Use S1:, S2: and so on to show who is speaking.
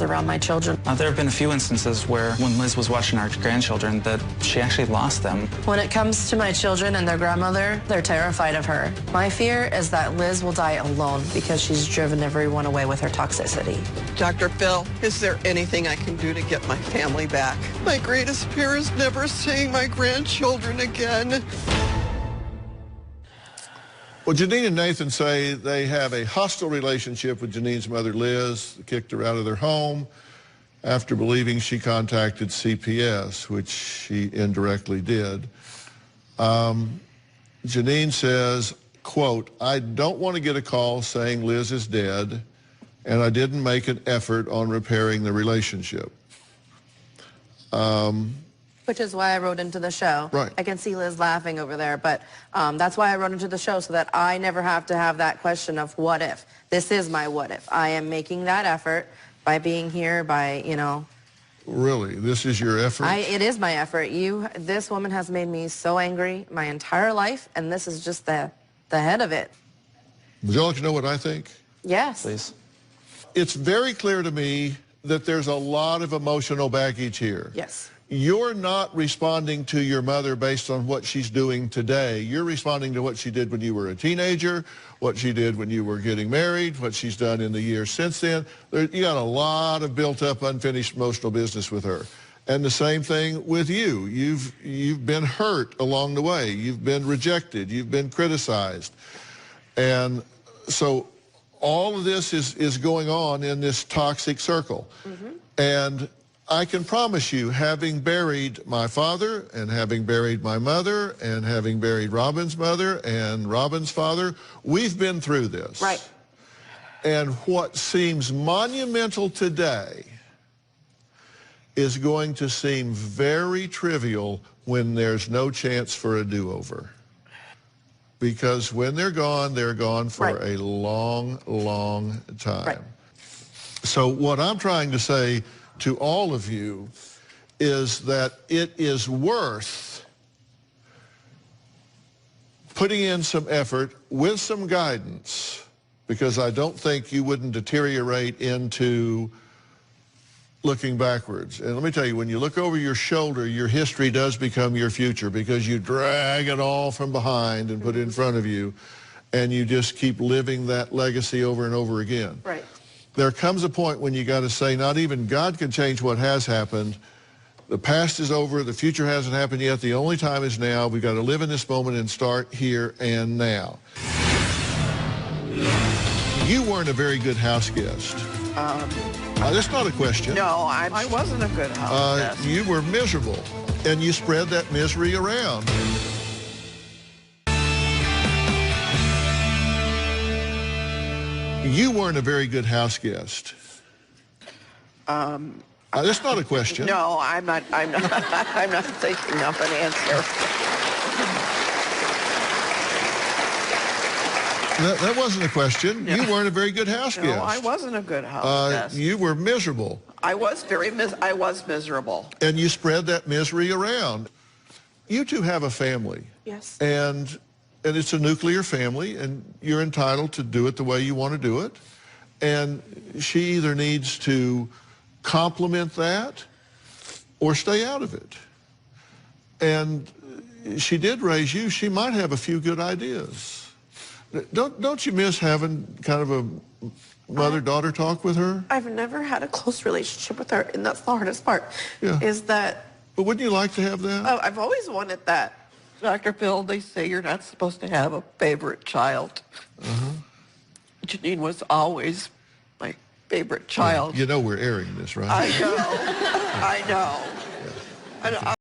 S1: around my children.
S2: There have been a few instances where when Liz was watching our grandchildren that she actually lost them.
S1: When it comes to my children and their grandmother, they're terrified of her. My fear is that Liz will die alone because she's driven everyone away with her toxicity.
S3: Dr. Phil, is there anything I can do to get my family back? My greatest fear is never seeing my grandchildren again.
S4: Well, Janine and Nathan say they have a hostile relationship with Janine's mother, Liz. They kicked her out of their home after believing she contacted CPS, which she indirectly did. Janine says, quote, "I don't want to get a call saying Liz is dead, and I didn't make an effort on repairing the relationship."
S1: Which is why I wrote into the show.
S4: Right.
S1: I can see Liz laughing over there, but that's why I wrote into the show, so that I never have to have that question of what if. This is my what if. I am making that effort by being here, by, you know.
S4: Really? This is your effort?
S1: It is my effort. This woman has made me so angry my entire life, and this is just the head of it.
S4: Would you like to know what I think?
S1: Yes.
S2: Please.
S4: It's very clear to me that there's a lot of emotional baggage here.
S1: Yes.
S4: You're not responding to your mother based on what she's doing today. You're responding to what she did when you were a teenager, what she did when you were getting married, what she's done in the years since then. You got a lot of built-up, unfinished emotional business with her. And the same thing with you. You've been hurt along the way. You've been rejected. You've been criticized. And so all of this is going on in this toxic circle. Mm-hmm. And I can promise you, having buried my father and having buried my mother and having buried Robin's mother and Robin's father, we've been through this.
S1: Right.
S4: And what seems monumental today is going to seem very trivial when there's no chance for a do-over. Because when they're gone for
S1: right.
S4: a long, long time.
S1: Right.
S4: So what I'm trying to say to all of you is that it is worth putting in some effort with some guidance, because I don't think you wouldn't deteriorate into looking backwards. And let me tell you, when you look over your shoulder, your history does become your future, because you drag it all from behind and put it in front of you, and you just keep living that legacy over and over again.
S1: Right.
S4: There comes a point when you got to say, not even God can change what has happened. The past is over. The future hasn't happened yet. The only time is now. We've got to live in this moment and start here and now. You weren't a very good house guest. That's not a question.
S3: No, I wasn't a good house guest.
S4: You were miserable, and you spread that misery around. You weren't a very good house guest. That's not a question.
S3: No, I'm not I'm not thinking of an answer.
S4: That wasn't a question.
S3: No.
S4: You weren't a very good house guest.
S3: No, I wasn't a good house guest.
S4: You were miserable.
S3: I was miserable.
S4: And you spread that misery around. You two have a family.
S1: Yes.
S4: And it's a nuclear family, and you're entitled to do it the way you want to do it. And she either needs to compliment that or stay out of it. And she did raise you. She might have a few good ideas. Don't you miss having kind of a mother-daughter talk with her?
S1: I've never had a close relationship with her, and that's the hardest part.
S4: Yeah.
S1: Is that...
S4: But wouldn't you like to have that?
S1: Oh, I've always wanted that.
S3: Dr. Phil, they say you're not supposed to have a favorite child. Janine was always my favorite child.
S4: You know we're airing this, right?
S3: I know. I know.
S4: Yeah.
S3: And